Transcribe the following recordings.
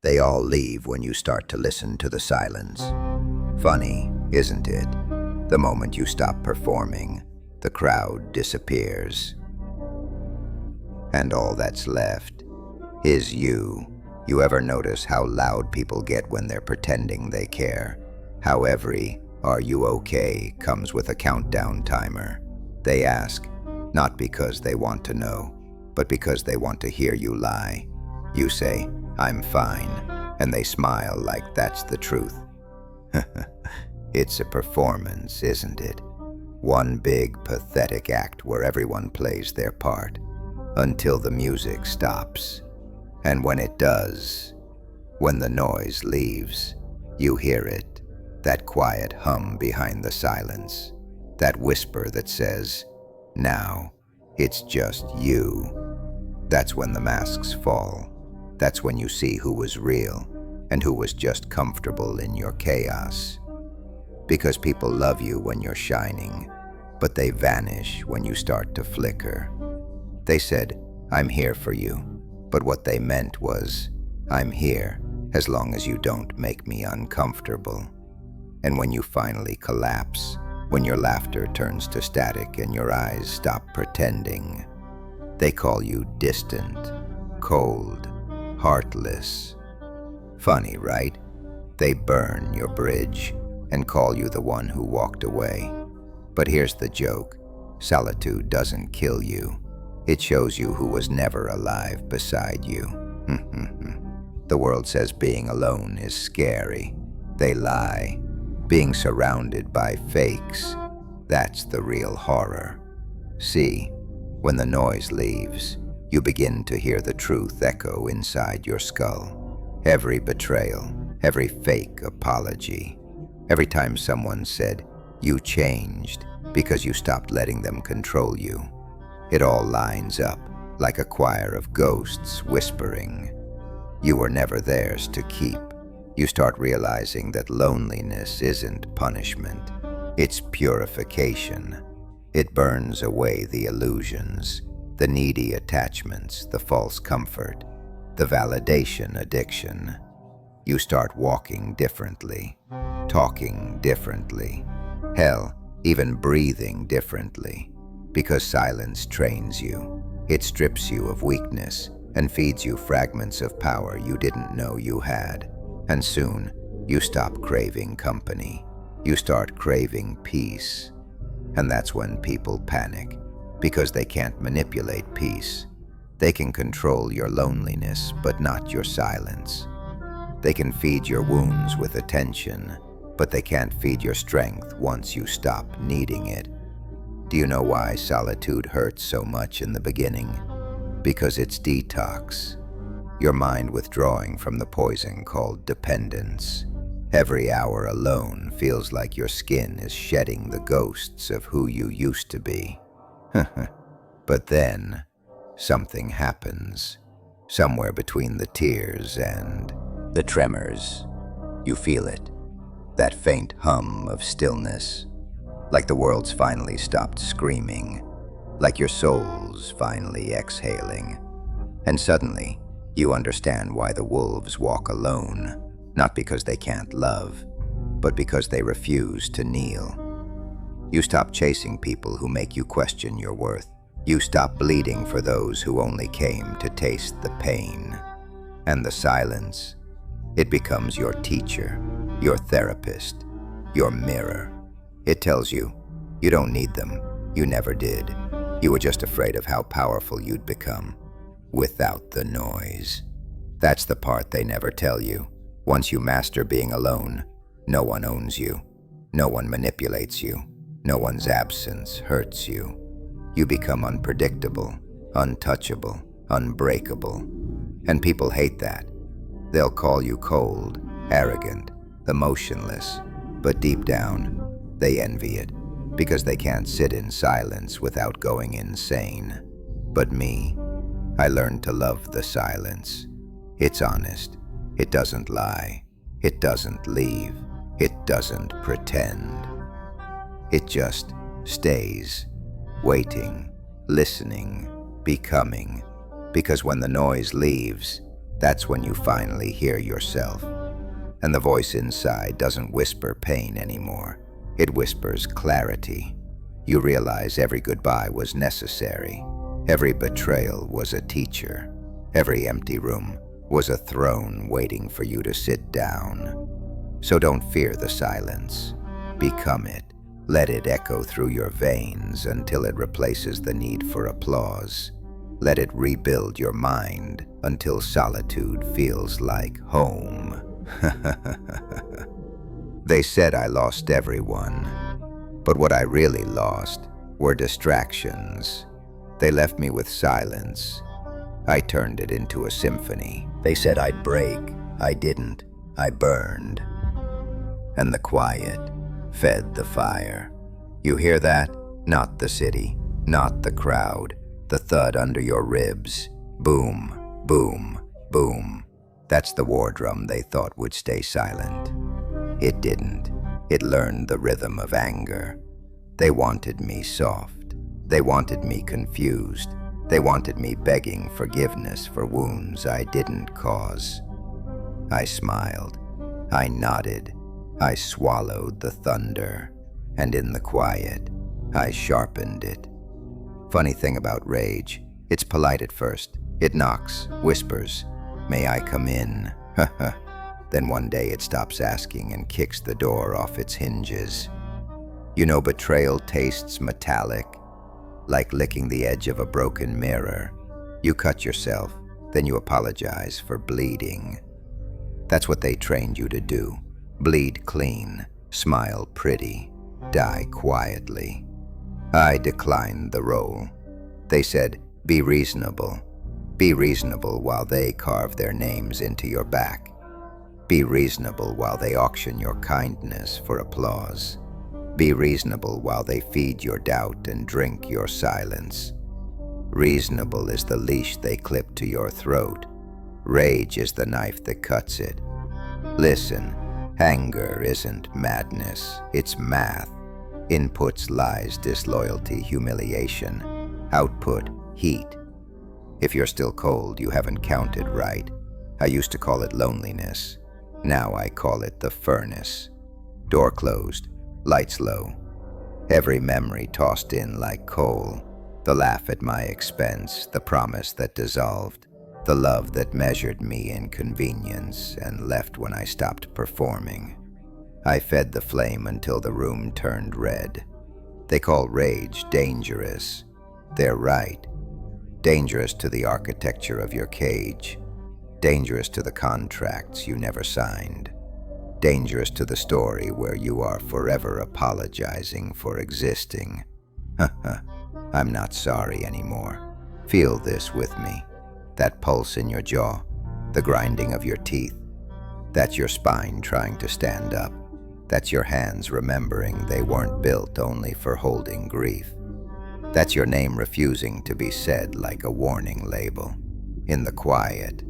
They all leave when you start to listen to the silence. Funny, isn't it? The moment you stop performing, the crowd disappears. And all that's left is you. You ever notice how loud people get when they're pretending they care? How every "Are you okay?" comes with a countdown timer. They ask, not because they want to know, but because they want to hear you lie. You say, "I'm fine," and they smile like that's the truth. It's a performance, isn't it? One big, pathetic act where everyone plays their part, until the music stops. And when it does, when the noise leaves, you hear it, that quiet hum behind the silence, that whisper that says, "Now, it's just you." That's when the masks fall. That's when you see who was real and who was just comfortable in your chaos. Because people love you when you're shining, but they vanish when you start to flicker. They said, "I'm here for you," but what they meant was, "I'm here as long as you don't make me uncomfortable." And when you finally collapse, when your laughter turns to static and your eyes stop pretending, they call you distant, cold, heartless. Funny, right? They burn your bridge and call you the one who walked away. But here's the joke. Solitude doesn't kill you. It shows you who was never alive beside you. The world says being alone is scary. They lie. Being surrounded by fakes, that's the real horror. See, when the noise leaves, you begin to hear the truth echo inside your skull. Every betrayal, every fake apology, every time someone said, "You changed," because you stopped letting them control you. It all lines up like a choir of ghosts whispering. You were never theirs to keep. You start realizing that loneliness isn't punishment. It's purification. It burns away the illusions, the needy attachments, the false comfort, the validation addiction. You start walking differently, talking differently, hell, even breathing differently, because silence trains you. It strips you of weakness and feeds you fragments of power you didn't know you had. And soon, you stop craving company. You start craving peace. And that's when people panic, because they can't manipulate peace. They can control your loneliness, but not your silence. They can feed your wounds with attention, but they can't feed your strength once you stop needing it. Do you know why solitude hurts so much in the beginning? Because it's detox. Your mind withdrawing from the poison called dependence. Every hour alone feels like your skin is shedding the ghosts of who you used to be. But then, something happens. Somewhere between the tears and the tremors. You feel it. That faint hum of stillness. Like the world's finally stopped screaming. Like your soul's finally exhaling. And suddenly, you understand why the wolves walk alone, not because they can't love, but because they refuse to kneel. You stop chasing people who make you question your worth. You stop bleeding for those who only came to taste the pain. And the silence, it becomes your teacher, your therapist, your mirror. It tells you, you don't need them, you never did. You were just afraid of how powerful you'd become. Without the noise. That's the part they never tell you. Once you master being alone, no one owns you. No one manipulates you. No one's absence hurts you. You become unpredictable, untouchable, unbreakable. And people hate that. They'll call you cold, arrogant, emotionless. But deep down, they envy it, because they can't sit in silence without going insane. But me, I learned to love the silence. It's honest. It doesn't lie. It doesn't leave. It doesn't pretend. It just stays, waiting, listening, becoming. Because when the noise leaves, That's when you finally hear yourself. And the voice inside doesn't whisper pain anymore. It whispers clarity. You realize every goodbye was necessary. Every betrayal was a teacher. Every empty room was a throne waiting for you to sit down. So don't fear the silence. Become it. Let it echo through your veins until it replaces the need for applause. Let it rebuild your mind until solitude feels like home. They said I lost everyone, but what I really lost were distractions. They left me with silence. I turned it into a symphony. They said I'd break. I didn't. I burned. And the quiet fed the fire. You hear that? Not the city, not the crowd. The thud under your ribs. Boom, boom, boom. That's the war drum they thought would stay silent. It didn't. It learned the rhythm of anger. They wanted me soft. They wanted me confused. They wanted me begging forgiveness for wounds I didn't cause. I smiled. I nodded. I swallowed the thunder. And in the quiet, I sharpened it. Funny thing about rage, it's polite at first. It knocks, whispers, "May I come in?" Then one day it stops asking and kicks the door off its hinges. You know, betrayal tastes metallic, like licking the edge of a broken mirror. You cut yourself, then you apologize for bleeding. That's what they trained you to do. Bleed clean, smile pretty, die quietly. I declined the role. They said, be reasonable. Be reasonable while they carve their names into your back. Be reasonable while they auction your kindness for applause. Be reasonable while they feed your doubt and drink your silence. Reasonable is the leash they clip to your throat. Rage is the knife that cuts it. Listen, anger isn't madness, it's math. Inputs lies, disloyalty, humiliation. Output, heat. If you're still cold, you haven't counted right. I used to call it loneliness. Now I call it the furnace. Door closed, lights low. Every memory tossed in like coal. The laugh at my expense, the promise that dissolved, the love that measured me in convenience and left when I stopped performing. I fed the flame until the room turned red. They call rage dangerous. They're right. Dangerous to the architecture of your cage. Dangerous to the contracts you never signed. Dangerous to the story where you are forever apologizing for existing. I'm not sorry anymore. Feel this with me. That pulse in your jaw, the grinding of your teeth. That's your spine trying to stand up. That's your hands remembering they weren't built only for holding grief. That's your name refusing to be said like a warning label. In the quiet,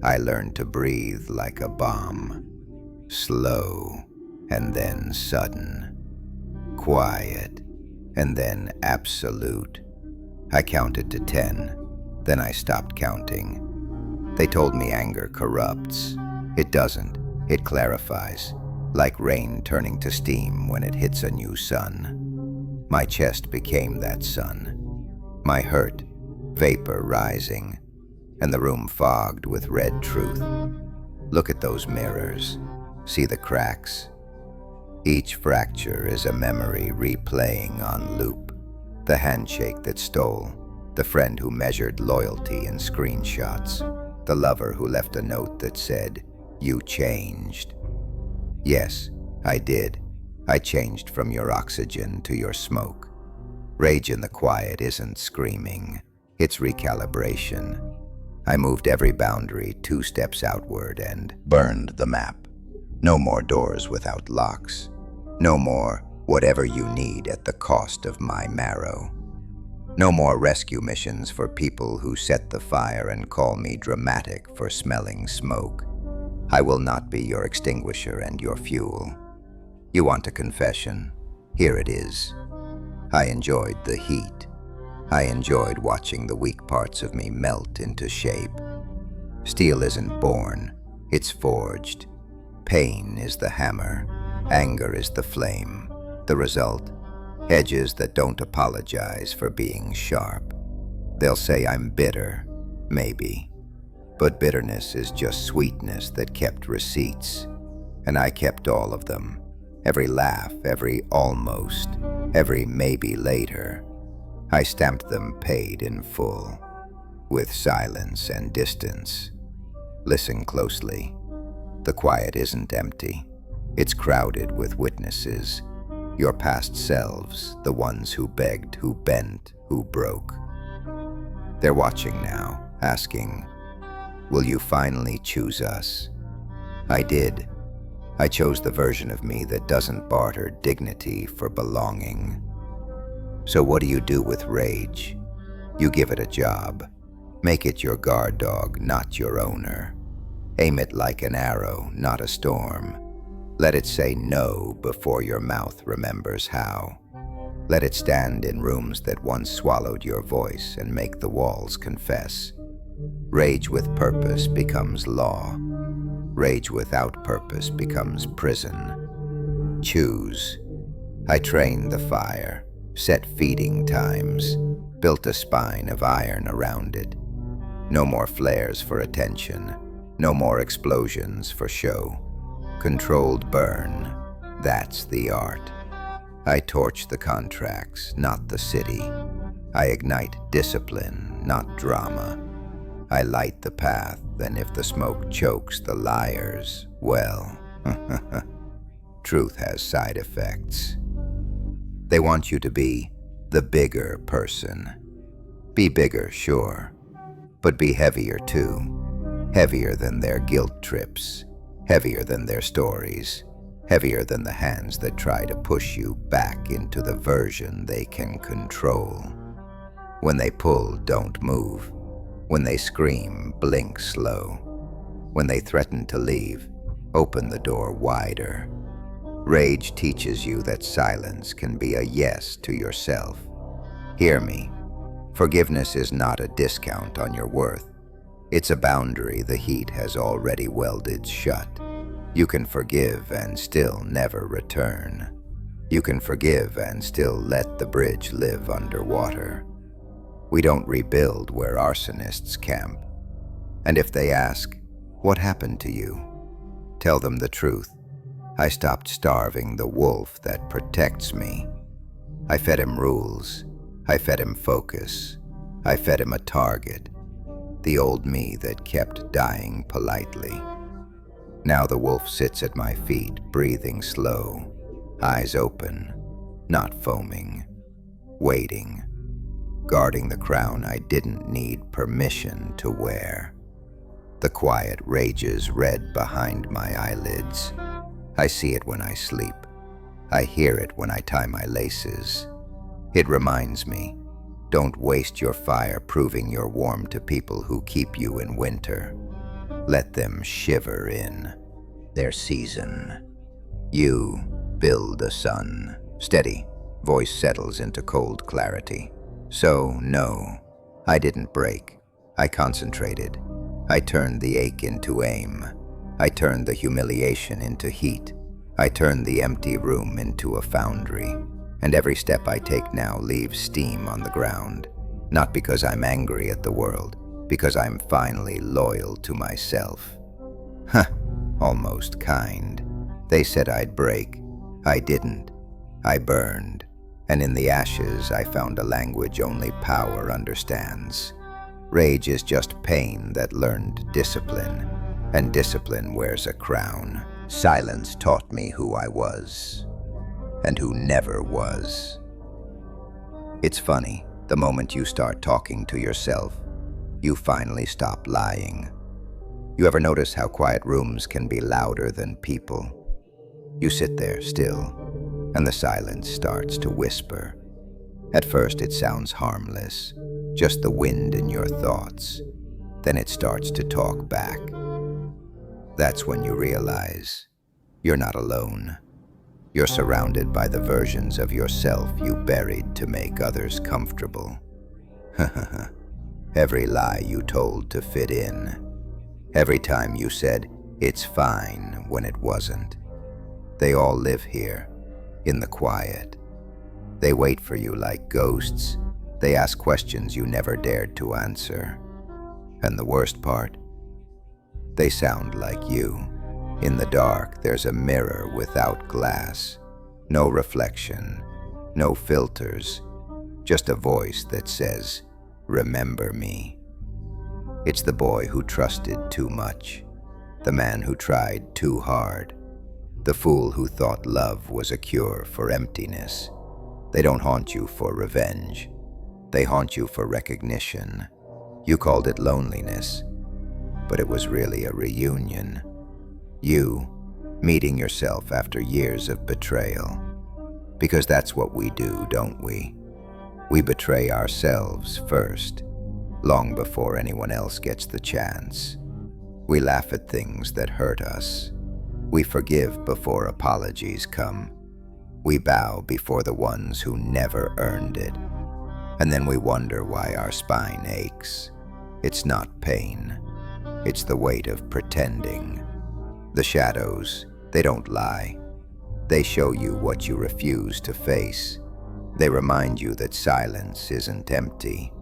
I learned to breathe like a bomb. Slow, and then sudden. Quiet, and then absolute. I counted to 10, then I stopped counting. They told me anger corrupts. It doesn't, it clarifies. Like rain turning to steam when it hits a new sun. My chest became that sun. My hurt, vapor rising, and the room fogged with red truth. Look at those mirrors. See the cracks? Each fracture is a memory replaying on loop. The handshake that stole, the friend who measured loyalty in screenshots, the lover who left a note that said, "You changed." Yes, I did. I changed from your oxygen to your smoke. Rage in the quiet isn't screaming. It's recalibration. I moved every boundary 2 steps outward and burned the map. No more doors without locks. No more whatever you need at the cost of my marrow. No more rescue missions for people who set the fire and call me dramatic for smelling smoke. I will not be your extinguisher and your fuel. You want a confession? Here it is. I enjoyed the heat. I enjoyed watching the weak parts of me melt into shape. Steel isn't born, it's forged. Pain is the hammer, anger is the flame. The result? Edges that don't apologize for being sharp. They'll say I'm bitter, maybe. But bitterness is just sweetness that kept receipts. And I kept all of them. Every laugh, every almost, every maybe later. I stamped them paid in full, with silence and distance. Listen closely. The quiet isn't empty. It's crowded with witnesses. Your past selves, the ones who begged, who bent, who broke. They're watching now, asking, will you finally choose us? I did. I chose the version of me that doesn't barter dignity for belonging. So what do you do with rage? You give it a job. Make it your guard dog, not your owner. Aim it like an arrow, not a storm. Let it say no before your mouth remembers how. Let it stand in rooms that once swallowed your voice and make the walls confess. Rage with purpose becomes law. Rage without purpose becomes prison. Choose. I trained the fire, set feeding times, built a spine of iron around it. No more flares for attention, no more explosions for show. Controlled burn, that's the art. I torch the contracts, not the city. I ignite discipline, not drama. I light the path, and if the smoke chokes the liars, well, truth has side effects. They want you to be the bigger person. Be bigger, sure, but be heavier too. Heavier than their guilt trips. Heavier than their stories, heavier than the hands that try to push you back into the version they can control. When they pull, don't move. When they scream, blink slow. When they threaten to leave, open the door wider. Rage teaches you that silence can be a yes to yourself. Hear me. Forgiveness is not a discount on your worth. It's a boundary the heat has already welded shut. You can forgive and still never return. You can forgive and still let the bridge live underwater. We don't rebuild where arsonists camp. And if they ask, what happened to you? Tell them the truth. I stopped starving the wolf that protects me. I fed him rules. I fed him focus. I fed him a target. The old me that kept dying politely. Now the wolf sits at my feet, breathing slow, eyes open, not foaming, waiting, guarding the crown I didn't need permission to wear. The quiet rages red behind my eyelids. I see it when I sleep. I hear it when I tie my laces. It reminds me, don't waste your fire proving you're warm to people who keep you in winter. Let them shiver in their season. You build a sun. Steady, voice settles into cold clarity. So, no, I didn't break. I concentrated. I turned the ache into aim. I turned the humiliation into heat. I turned the empty room into a foundry. And every step I take now leaves steam on the ground. Not because I'm angry at the world, because I'm finally loyal to myself. Huh, almost kind. They said I'd break. I didn't. I burned. And in the ashes I found a language only power understands. Rage is just pain that learned discipline, and discipline wears a crown. Silence taught me who I was. And who never was. It's funny, the moment you start talking to yourself, you finally stop lying. You ever notice how quiet rooms can be louder than people? You sit there still, and the silence starts to whisper. At first it sounds harmless, just the wind in your thoughts. Then it starts to talk back. That's when you realize you're not alone. You're surrounded by the versions of yourself you buried to make others comfortable. Every lie you told to fit in. Every time you said, "It's fine," when it wasn't. They all live here, in the quiet. They wait for you like ghosts. They ask questions you never dared to answer. And the worst part? They sound like you. In the dark, there's a mirror without glass. No reflection, no filters, just a voice that says, "Remember me." It's the boy who trusted too much, the man who tried too hard, the fool who thought love was a cure for emptiness. They don't haunt you for revenge. They haunt you for recognition. You called it loneliness, but it was really a reunion. You, meeting yourself after years of betrayal. Because that's what we do, don't we? We betray ourselves first, long before anyone else gets the chance. We laugh at things that hurt us. We forgive before apologies come. We bow before the ones who never earned it. And then we wonder why our spine aches. It's not pain. It's the weight of pretending. The shadows, they don't lie. They show you what you refuse to face. They remind you that silence isn't empty.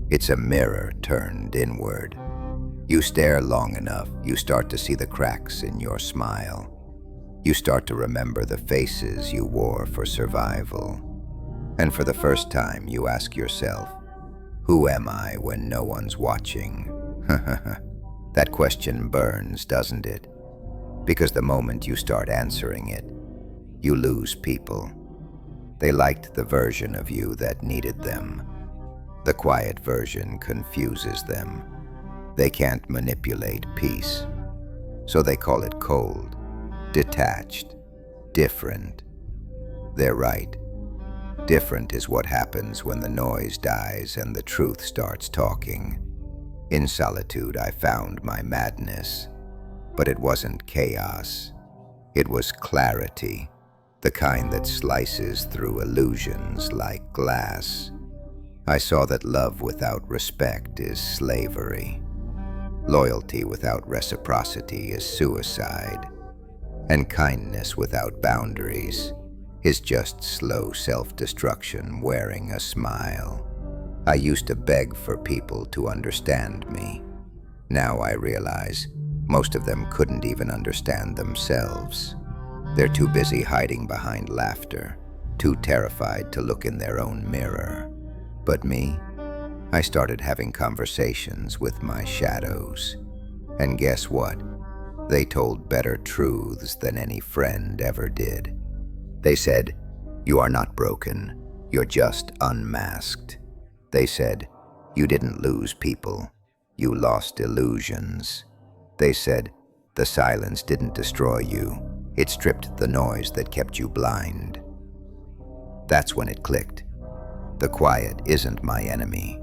It's a mirror turned inward. You stare long enough, you start to see the cracks in your smile. You start to remember the faces you wore for survival. And for the first time, you ask yourself, who am I when no one's watching? That question burns, doesn't it? Because the moment you start answering it, you lose people. They liked the version of you that needed them. The quiet version confuses them. They can't manipulate peace. So they call it cold, detached, different. They're right. Different is what happens when the noise dies and the truth starts talking. In solitude, I found my madness. But it wasn't chaos. It was clarity, the kind that slices through illusions like glass. I saw that love without respect is slavery. Loyalty without reciprocity is suicide. And kindness without boundaries is just slow self-destruction wearing a smile. I used to beg for people to understand me. Now I realize most of them couldn't even understand themselves. They're too busy hiding behind laughter, too terrified to look in their own mirror. But me? I started having conversations with my shadows. And guess what? They told better truths than any friend ever did. They said, "You are not broken, you're just unmasked." They said, "You didn't lose people, you lost illusions." They said, "The silence didn't destroy you, it stripped the noise that kept you blind." That's when it clicked. The quiet isn't my enemy.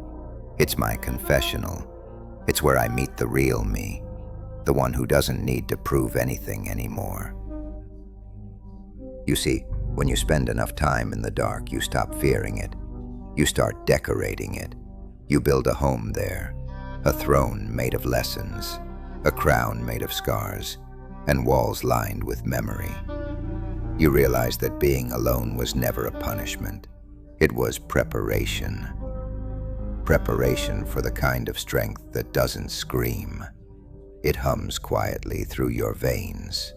It's my confessional. It's where I meet the real me, the one who doesn't need to prove anything anymore. You see, when you spend enough time in the dark, you stop fearing it. You start decorating it. You build a home there, a throne made of lessons, a crown made of scars, and walls lined with memory. You realize that being alone was never a punishment. It was preparation. Preparation for the kind of strength that doesn't scream. It hums quietly through your veins.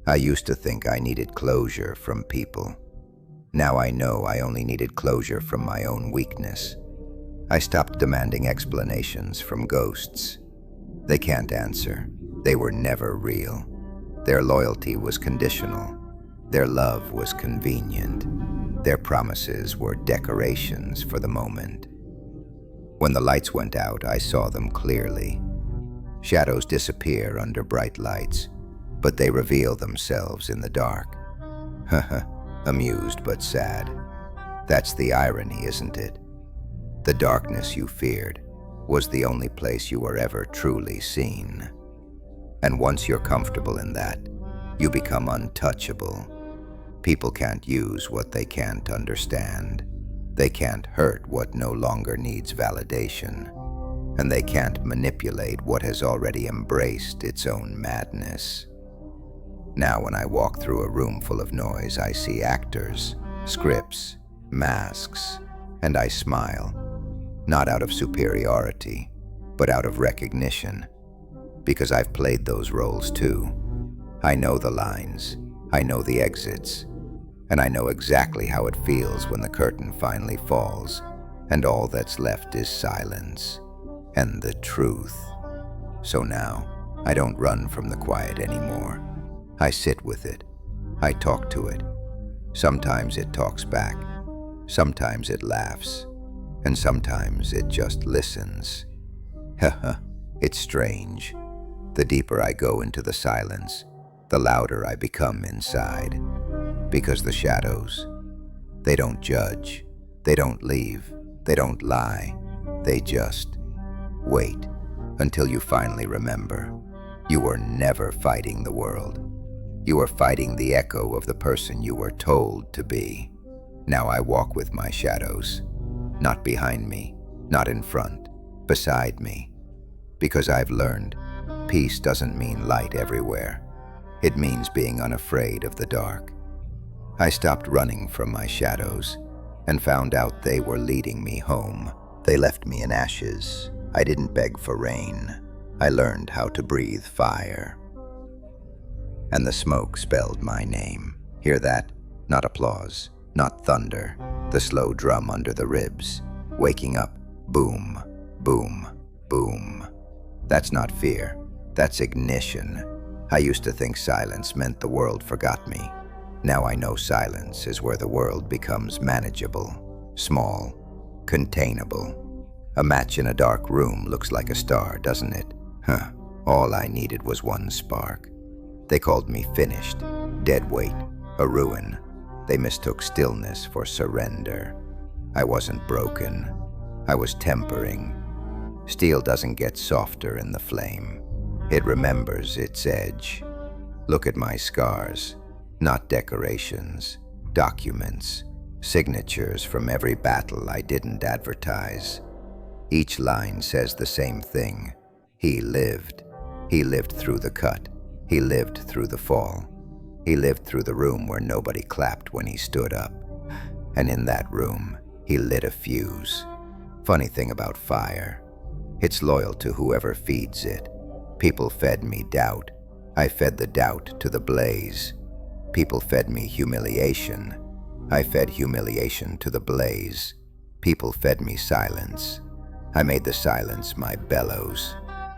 I used to think I needed closure from people. Now I know I only needed closure from my own weakness. I stopped demanding explanations from ghosts. They can't answer. They were never real. Their loyalty was conditional. Their love was convenient. Their promises were decorations for the moment. When the lights went out, I saw them clearly. Shadows disappear under bright lights, but they reveal themselves in the dark. Amused but sad. That's the irony, isn't it? The darkness you feared was the only place you were ever truly seen. And once you're comfortable in that, you become untouchable. People can't use what they can't understand. They can't hurt what no longer needs validation. and they can't manipulate what has already embraced its own madness. Now when I walk through a room full of noise, I see actors, scripts, masks, and I smile, not out of superiority, but out of recognition, because I've played those roles too. I know the lines, I know the exits, and I know exactly how it feels when the curtain finally falls, and all that's left is silence and the truth. So now, I don't run from the quiet anymore. I sit with it. I talk to it. Sometimes it talks back. Sometimes it laughs. And sometimes it just listens. Haha, it's strange. The deeper I go into the silence, the louder I become inside. Because the shadows, they don't judge. They don't leave. They don't lie. They just wait until you finally remember. You were never fighting the world. You were fighting the echo of the person you were told to be. Now I walk with my shadows, not behind me, not in front, beside me. Because I've learned, peace doesn't mean light everywhere. It means being unafraid of the dark. I stopped running from my shadows and found out they were leading me home. They left me in ashes. I didn't beg for rain. I learned how to breathe fire. And the smoke spelled my name. Hear that? Not applause, not thunder. The slow drum under the ribs. Waking up, boom, boom, boom. That's not fear, that's ignition. I used to think silence meant the world forgot me. Now I know silence is where the world becomes manageable, small, containable. A match in a dark room looks like a star, doesn't it? All I needed was one spark. They called me finished, dead weight, a ruin. They mistook stillness for surrender. I wasn't broken. I was tempering. Steel doesn't get softer in the flame. It remembers its edge. Look at my scars, not decorations, documents, signatures from every battle I didn't advertise. Each line says the same thing. He lived. He lived through the cut. He lived through the fall. He lived through the room where nobody clapped when he stood up. And in that room, he lit a fuse. Funny thing about fire, it's loyal to whoever feeds it. People fed me doubt. I fed the doubt to the blaze. People fed me humiliation. I fed humiliation to the blaze. People fed me silence. I made the silence my bellows,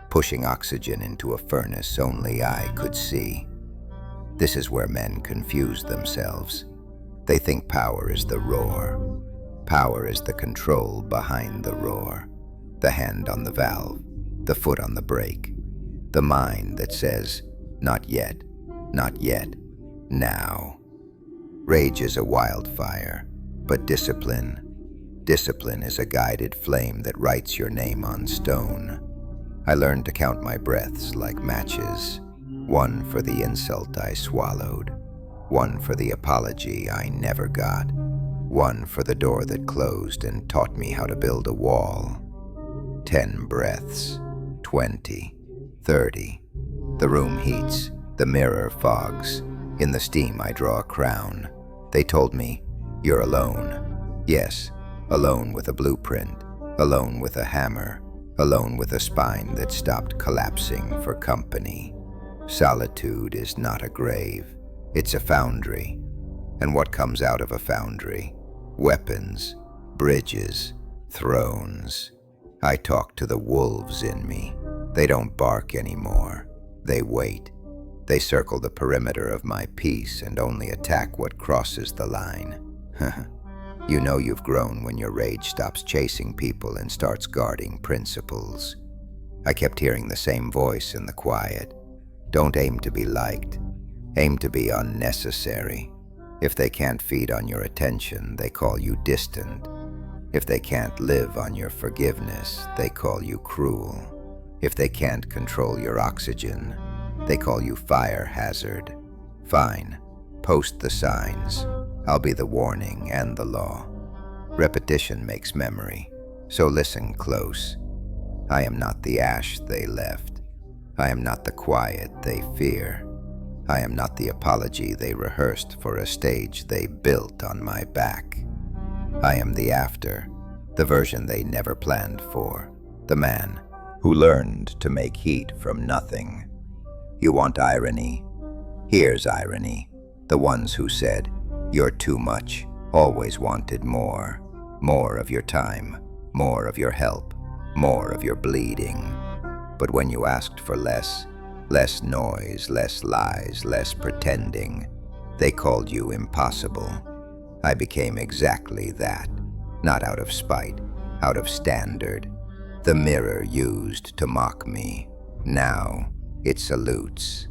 pushing oxygen into a furnace only I could see. This is where men confuse themselves. They think power is the roar. Power is the control behind the roar. The hand on the valve, the foot on the brake. The mind that says, not yet, now. Rage is a wildfire, but discipline is a guided flame that writes your name on stone. I learned to count my breaths like matches. One for the insult I swallowed. One for the apology I never got. One for the door that closed and taught me how to build a wall. 10 breaths, 20, 30. The room heats, the mirror fogs. In the steam I draw a crown. They told me, you're alone. Yes, alone with a blueprint, alone with a hammer, alone with a spine that stopped collapsing for company. Solitude is not a grave, it's a foundry. And what comes out of a foundry? Weapons, bridges, thrones. I talk to the wolves in me. They don't bark anymore. They wait. They circle the perimeter of my peace and only attack what crosses the line. You know you've grown when your rage stops chasing people and starts guarding principles. I kept hearing the same voice in the quiet. Don't aim to be liked. Aim to be unnecessary. If they can't feed on your attention, they call you distant. If they can't live on your forgiveness, they call you cruel. If they can't control your oxygen, they call you fire hazard. Fine, post the signs. I'll be the warning and the law. Repetition makes memory, so listen close. I am not the ash they left. I am not the quiet they fear. I am not the apology they rehearsed for a stage they built on my back. I am the after, the version they never planned for, the man who learned to make heat from nothing. You want irony? Here's irony. The ones who said, "You're too much," always wanted more. More of your time, more of your help, more of your bleeding. But when you asked for less noise, less lies, less pretending, they called you impossible. I became exactly that, not out of spite, out of standard. The mirror used to mock me. Now it salutes,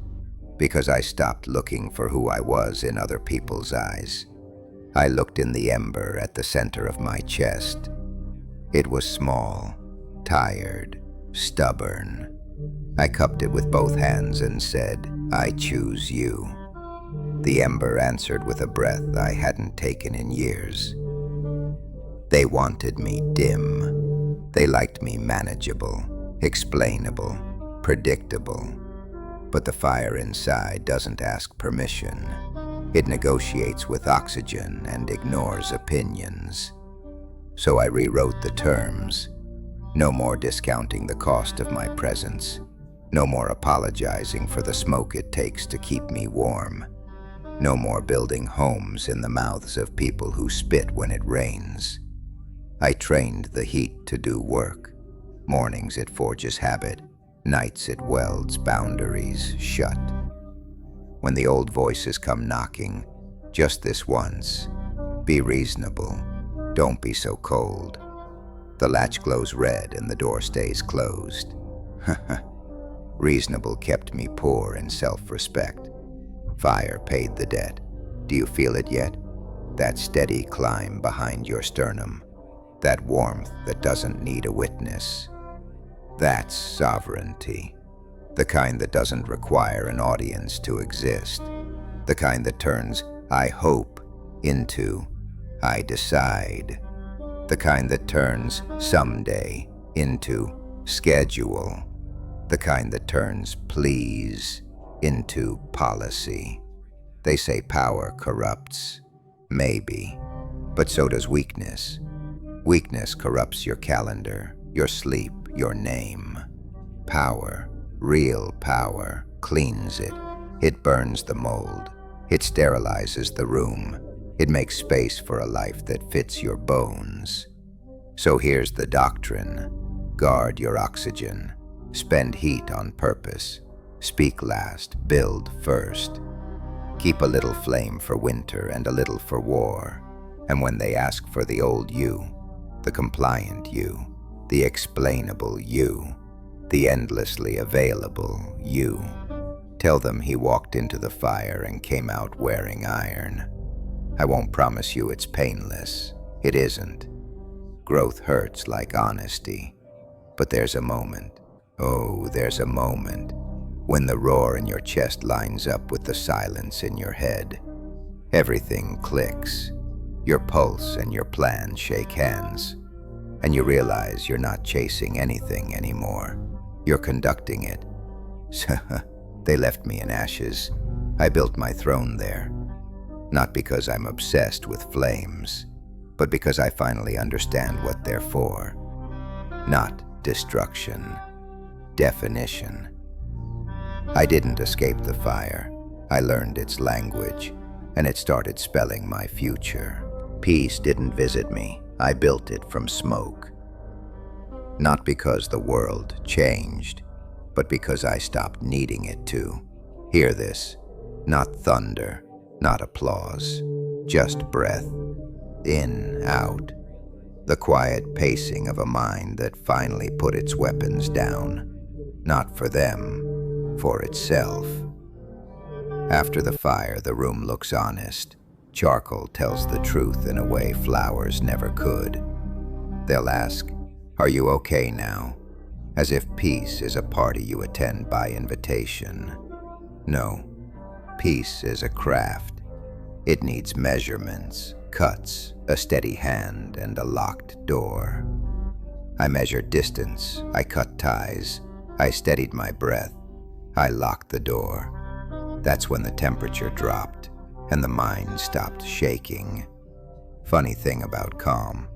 because I stopped looking for who I was in other people's eyes. I looked in the ember at the center of my chest. It was small, tired, stubborn. I cupped it with both hands and said, "I choose you." The ember answered with a breath I hadn't taken in years. They wanted me dim. They liked me manageable, explainable, predictable. But the fire inside doesn't ask permission. It negotiates with oxygen and ignores opinions. So I rewrote the terms. No more discounting the cost of my presence. No more apologizing for the smoke it takes to keep me warm. No more building homes in the mouths of people who spit when it rains. I trained the heat to do work. Mornings it forges habit. Nights it welds boundaries shut. When the old voices come knocking, just this once, be reasonable. Don't be so cold. The latch glows red and the door stays closed. Reasonable kept me poor in self-respect. Fire paid the debt. Do you feel it yet? That steady climb behind your sternum. That warmth that doesn't need a witness. That's sovereignty. The kind that doesn't require an audience to exist. The kind that turns "I hope" into "I decide." The kind that turns "someday" into schedule. The kind that turns "please" into policy. They say power corrupts. Maybe. But so does weakness. Weakness corrupts your calendar, your sleep, your name. Power, real power, cleans it. It burns the mold. It sterilizes the room. It makes space for a life that fits your bones. So here's the doctrine. Guard your oxygen. Spend heat on purpose. Speak last, build first. Keep a little flame for winter and a little for war. And when they ask for the old you, the compliant you, the explainable you, the endlessly available you, tell them he walked into the fire and came out wearing iron. I won't promise you it's painless. It isn't. Growth hurts like honesty. But there's a moment. Oh, there's a moment when the roar in your chest lines up with the silence in your head. Everything clicks. Your pulse and your plan shake hands. And you realize you're not chasing anything anymore. You're conducting it. They left me in ashes. I built my throne there. Not because I'm obsessed with flames, but because I finally understand what they're for. Not destruction. Definition. I didn't escape the fire. I learned its language, and it started spelling my future. Peace didn't visit me. I built it from smoke. Not because the world changed, but because I stopped needing it to. Hear this. Not thunder, not applause, just breath. In, out. The quiet pacing of a mind that finally put its weapons down. Not for them, for itself. After the fire, the room looks honest. Charcoal tells the truth in a way flowers never could. They'll ask, "Are you okay now?" As if peace is a party you attend by invitation. No, peace is a craft. It needs measurements, cuts, a steady hand, and a locked door. I measured distance, I cut ties, I steadied my breath, I locked the door. That's when the temperature dropped and the mind stopped shaking. Funny thing about calm,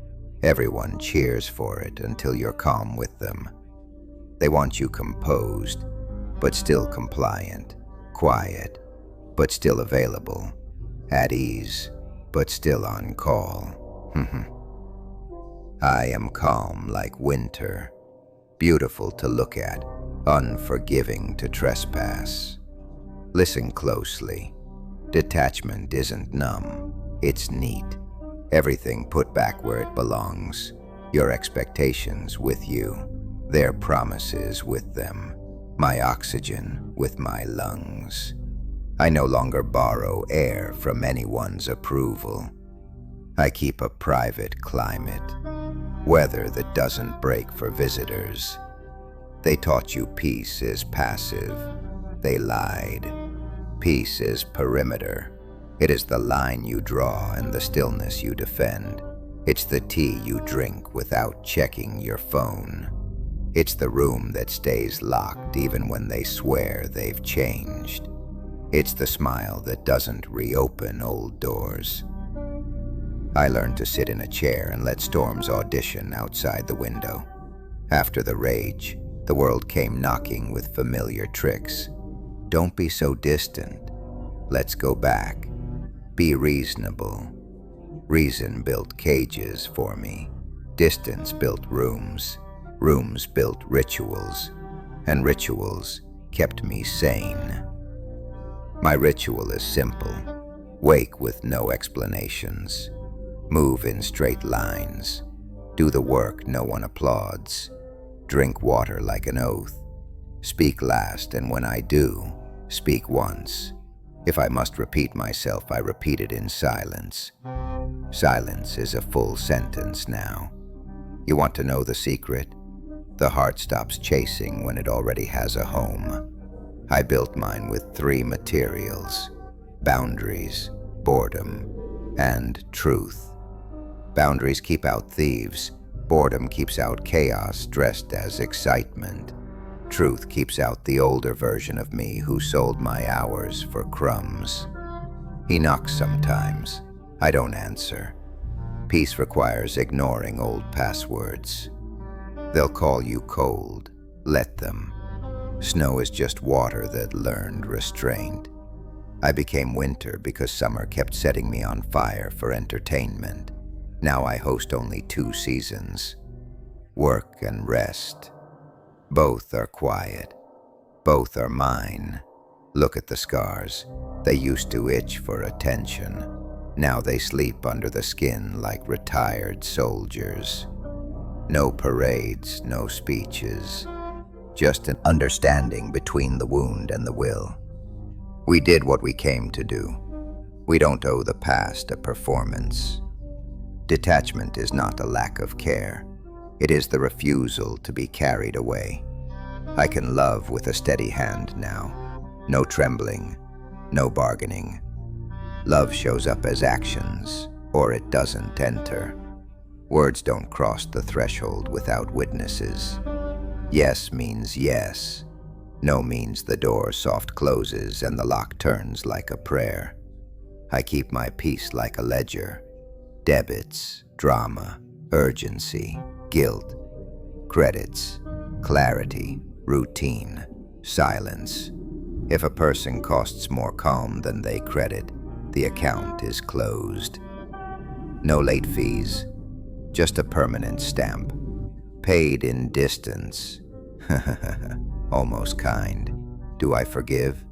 everyone cheers for it until you're calm with them. They want you composed, but still compliant, quiet, but still available, at ease, but still on call. I am calm like winter, beautiful to look at, unforgiving to trespass. Listen closely. Detachment isn't numb, it's neat. Everything put back where it belongs. Your expectations with you, their promises with them, my oxygen with my lungs. I no longer borrow air from anyone's approval. I keep a private climate, weather that doesn't break for visitors. They taught you peace is passive. They lied. Peace is perimeter. It is the line you draw and the stillness you defend. It's the tea you drink without checking your phone. It's the room that stays locked even when they swear they've changed. It's the smile that doesn't reopen old doors. I learned to sit in a chair and let storms audition outside the window. After the rage, the world came knocking with familiar tricks. Don't be so distant. Let's go back. Be reasonable. Reason built cages for me. Distance built rooms. Rooms built rituals. And rituals kept me sane. My ritual is simple. Wake with no explanations. Move in straight lines. Do the work no one applauds. Drink water like an oath. Speak last, and when I do, speak once. If I must repeat myself, I repeat it in silence. Silence is a full sentence now. You want to know the secret? The heart stops chasing when it already has a home. I built mine with 3 materials: boundaries, boredom, and truth. Boundaries keep out thieves. Boredom keeps out chaos dressed as excitement. Truth keeps out the older version of me who sold my hours for crumbs. He knocks sometimes. I don't answer. Peace requires ignoring old passwords. They'll call you cold. Let them. Snow is just water that learned restraint. I became winter because summer kept setting me on fire for entertainment. Now I host only 2 seasons. Work and rest. Both are quiet. Both are mine. Look at the scars. They used to itch for attention. Now they sleep under the skin like retired soldiers. No parades, no speeches. Just an understanding between the wound and the will. We did what we came to do. We don't owe the past a performance. Detachment is not a lack of care. It is the refusal to be carried away. I can love with a steady hand now. No trembling, no bargaining. Love shows up as actions, or it doesn't enter. Words don't cross the threshold without witnesses. Yes means yes. No means the door soft closes and the lock turns like a prayer. I keep my peace like a ledger. Debits, drama, urgency, guilt, credits, clarity, routine, silence. If a person costs more calm than they credit, the account is closed. No late fees, just a permanent stamp. Paid in distance. Almost kind. Do I forgive?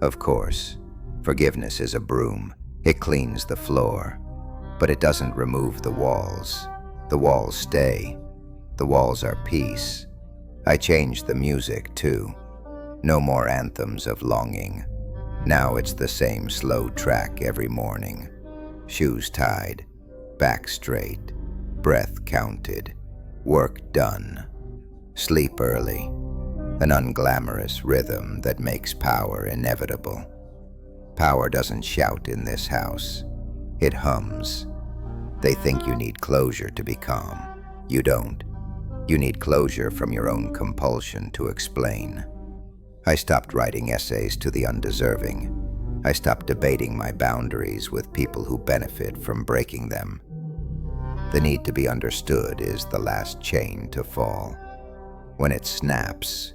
Of course. Forgiveness is a broom. It cleans the floor. But it doesn't remove the walls. The walls stay. The walls are peace. I changed the music too. No more anthems of longing. Now it's the same slow track every morning. Shoes tied, back straight, breath counted, work done. Sleep early, an unglamorous rhythm that makes power inevitable. Power doesn't shout in this house. It hums. They think you need closure to be calm. You don't. You need closure from your own compulsion to explain. I stopped writing essays to the undeserving. I stopped debating my boundaries with people who benefit from breaking them. The need to be understood is the last chain to fall. When it snaps,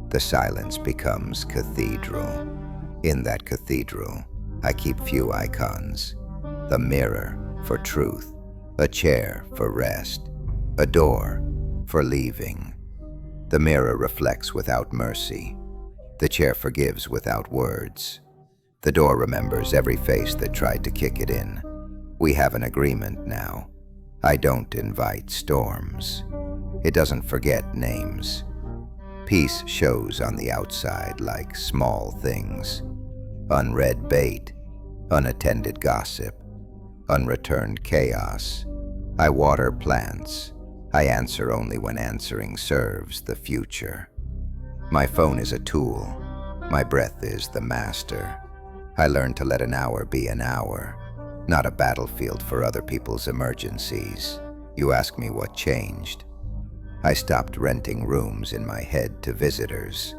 the silence becomes cathedral. In that cathedral, I keep few icons. The mirror for truth, a chair for rest, a door for leaving. The mirror reflects without mercy. The chair forgives without words. The door remembers every face that tried to kick it in. We have an agreement now. I don't invite storms. It doesn't forget names. Peace shows on the outside like small things. Unread bait, unattended gossip, unreturned chaos. I water plants. I answer only when answering serves the future. My phone is a tool. My breath is the master. I learned to let an hour be an hour, not a battlefield for other people's emergencies. You ask me what changed. I stopped renting rooms in my head to visitors.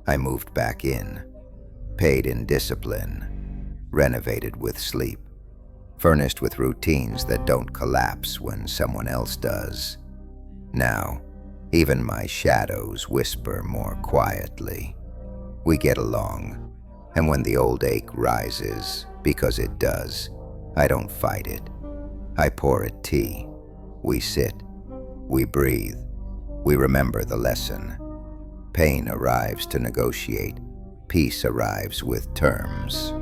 I moved back in, paid in discipline, renovated with sleep, furnished with routines that don't collapse when someone else does. Now, even my shadows whisper more quietly. We get along, and when the old ache rises, because it does, I don't fight it. I pour it tea. We sit. We breathe. We remember the lesson. Pain arrives to negotiate. Peace arrives with terms.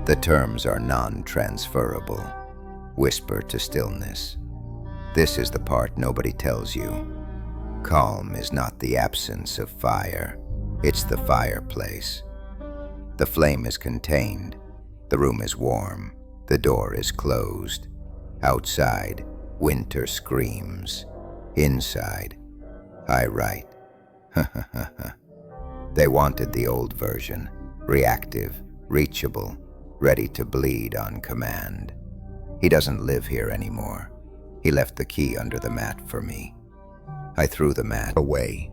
The terms are non-transferable. Whisper to stillness. This is the part nobody tells you. Calm is not the absence of fire. It's the fireplace. The flame is contained. The room is warm. The door is closed. Outside, winter screams. Inside, I write. They wanted the old version, reactive, reachable, ready to bleed on command. He doesn't live here anymore. He left the key under the mat for me. I threw the mat away.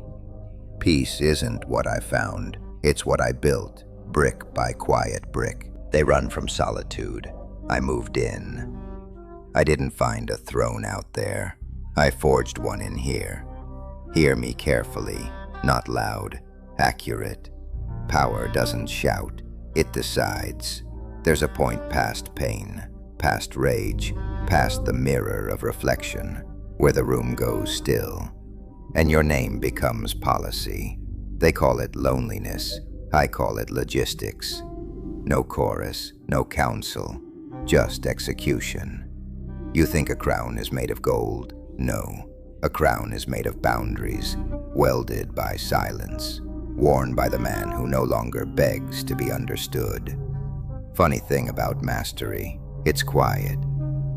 Peace isn't what I found. It's what I built, brick by quiet brick. They run from solitude. I moved in. I didn't find a throne out there. I forged one in here. Hear me carefully, not loud, accurate. Power doesn't shout, it decides. There's a point past pain, past rage, past the mirror of reflection, where the room goes still. And your name becomes policy. They call it loneliness. I call it logistics. No chorus, no counsel, just execution. You think a crown is made of gold? No. A crown is made of boundaries, welded by silence, worn by the man who no longer begs to be understood. Funny thing about mastery, it's quiet.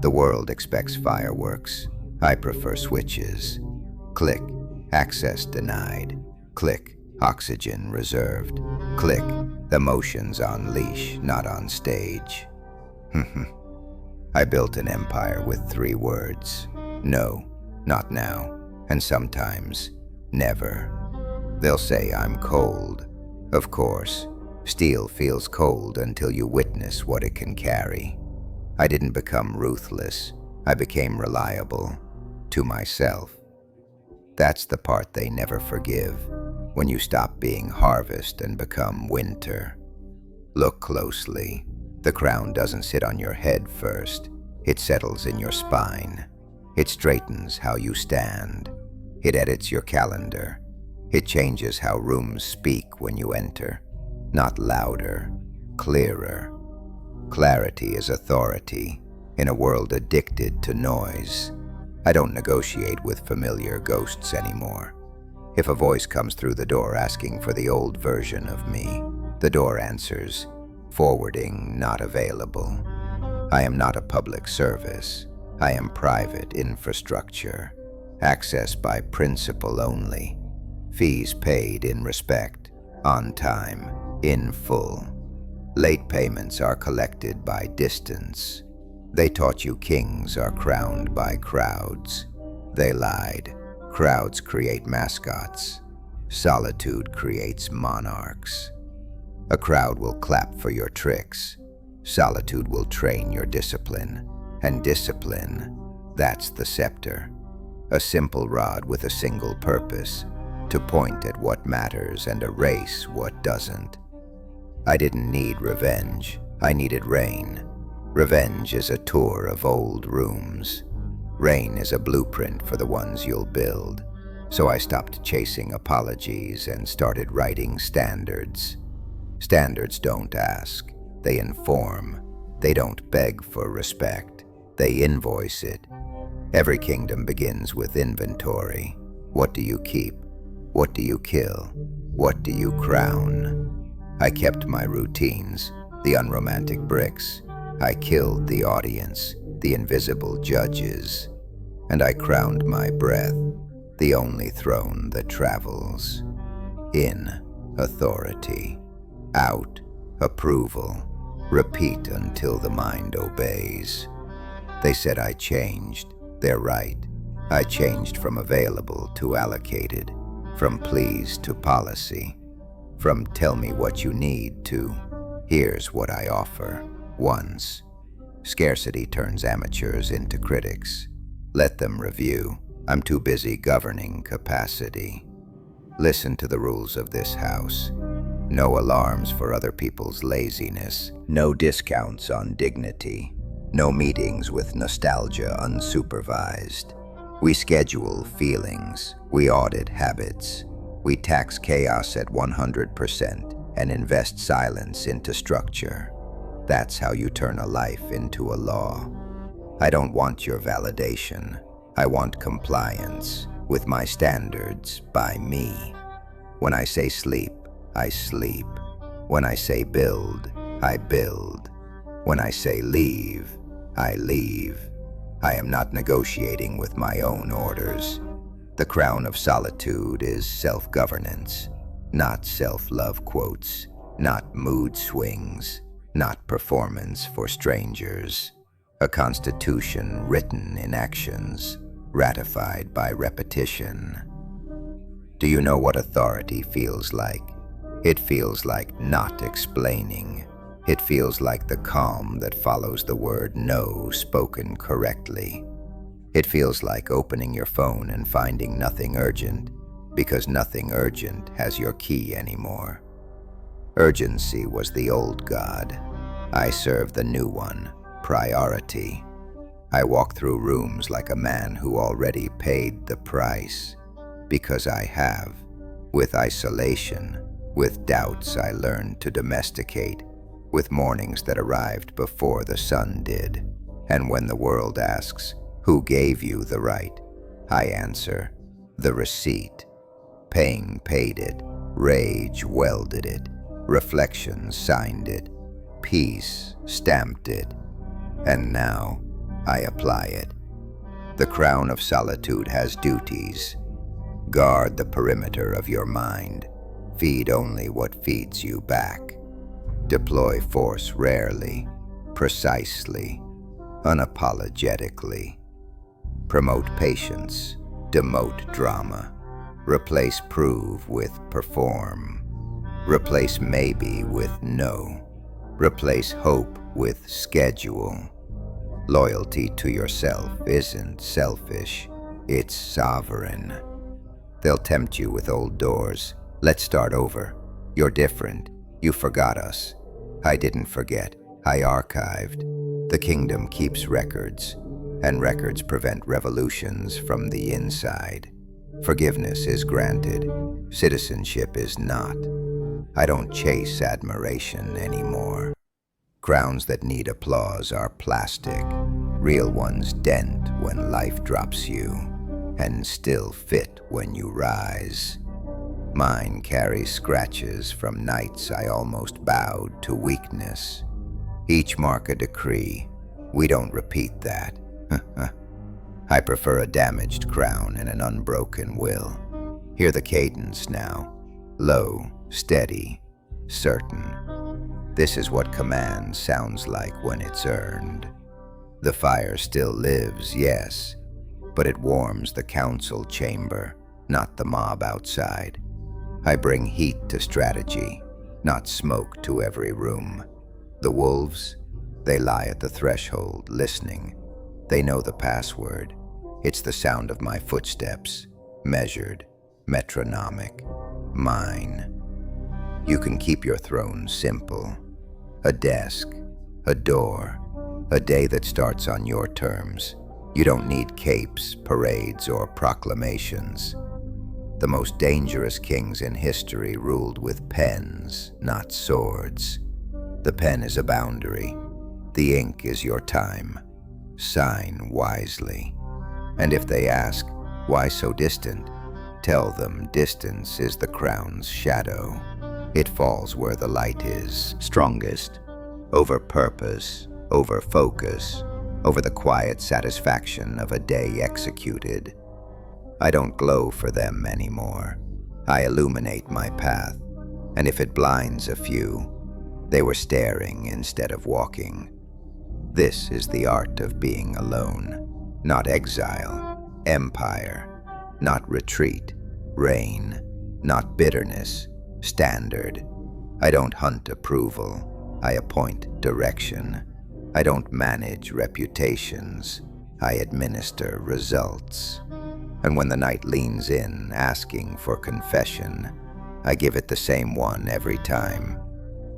The world expects fireworks. I prefer switches. Click, access denied. Click, oxygen reserved. Click, the motions on leash, not on stage. I built an empire with 3 words. No, not now, and sometimes never. They'll say I'm cold. Of course, steel feels cold until you witness what it can carry. I didn't become ruthless. I became reliable. To myself. That's the part they never forgive, when you stop being harvest and become winter. Look closely. The crown doesn't sit on your head first. It settles in your spine. It straightens how you stand. It edits your calendar. It changes how rooms speak when you enter. Not louder, clearer. Clarity is authority in a world addicted to noise. I don't negotiate with familiar ghosts anymore. If a voice comes through the door asking for the old version of me, the door answers, forwarding not available. I am not a public service. I am private infrastructure. Access by principle only. Fees paid in respect, on time, in full. Late payments are collected by distance. They taught you kings are crowned by crowds. They lied. Crowds create mascots. Solitude creates monarchs. A crowd will clap for your tricks. Solitude will train your discipline. And discipline, that's the scepter. A simple rod with a single purpose, to point at what matters and erase what doesn't. I didn't need revenge, I needed rain. Revenge is a tour of old rooms. Rain is a blueprint for the ones you'll build. So I stopped chasing apologies and started writing standards. Standards don't ask, they inform. They don't beg for respect, they invoice it. Every kingdom begins with inventory. What do you keep? What do you kill? What do you crown? I kept my routines, the unromantic bricks. I killed the audience, the invisible judges. And I crowned my breath, the only throne that travels. In, authority. Out, approval. Repeat until the mind obeys. They said I changed. They're right. I changed from available to allocated, from please to policy, from tell me what you need to here's what I offer. Once. Scarcity turns amateurs into critics. Let them review. I'm too busy governing capacity. Listen to the rules of this house. No alarms for other people's laziness. No discounts on dignity. No meetings with nostalgia unsupervised. We schedule feelings. We audit habits. We tax chaos at 100% and invest silence into structure. That's how you turn a life into a law. I don't want your validation. I want compliance with my standards by me. When I say sleep, I sleep. When I say build, I build. When I say leave, I leave. I am not negotiating with my own orders. The crown of solitude is self-governance, not self-love quotes, not mood swings, not performance for strangers. A constitution written in actions, ratified by repetition. Do you know what authority feels like? It feels like not explaining. It feels like the calm that follows the word no spoken correctly. It feels like opening your phone and finding nothing urgent, because nothing urgent has your key anymore. Urgency was the old god. I serve the new one, priority. I walk through rooms like a man who already paid the price, because I have, with isolation, with doubts I learned to domesticate, with mornings that arrived before the sun did. And when the world asks, who gave you the right? I answer, the receipt. Pain paid it, rage welded it, reflection signed it, peace stamped it, and now I apply it. The crown of solitude has duties. Guard the perimeter of your mind. Feed only what feeds you back. Deploy force rarely, precisely, unapologetically. Promote patience, demote drama. Replace prove with perform. Replace maybe with no. Replace hope with schedule. Loyalty to yourself isn't selfish, it's sovereign. They'll tempt you with old doors. Let's start over. You're different. You forgot us. I didn't forget. I archived. The kingdom keeps records, and records prevent revolutions from the inside. Forgiveness is granted. Citizenship is not. I don't chase admiration anymore. Crowns that need applause are plastic. Real ones dent when life drops you, and still fit when you rise. Mine carries scratches from nights I almost bowed to weakness. Each mark a decree. We don't repeat that. I prefer a damaged crown and an unbroken will. Hear the cadence now. Low, steady, certain. This is what command sounds like when it's earned. The fire still lives, yes, but it warms the council chamber, not the mob outside. I bring heat to strategy, not smoke to every room. The wolves, they lie at the threshold, listening. They know the password. It's the sound of my footsteps, measured, metronomic, mine. You can keep your throne simple. A desk, a door, a day that starts on your terms. You don't need capes, parades, or proclamations. The most dangerous kings in history ruled with pens, not swords. The pen is a boundary. The ink is your time. Sign wisely. And if they ask, why so distant? Tell them distance is the crown's shadow. It falls where the light is strongest, over purpose, over focus, over the quiet satisfaction of a day executed. I don't glow for them anymore. I illuminate my path, and if it blinds a few, they were staring instead of walking. This is the art of being alone, not exile, empire, not retreat, reign, not bitterness, standard. I don't hunt approval, I appoint direction. I don't manage reputations, I administer results. And when the night leans in, asking for confession, I give it the same one every time.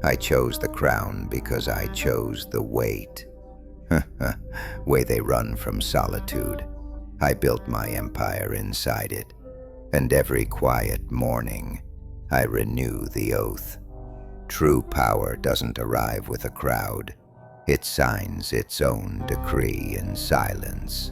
I chose the crown because I chose the weight. Way they run from solitude. I built my empire inside it, and every quiet morning, I renew the oath. True power doesn't arrive with a crowd. It signs its own decree in silence.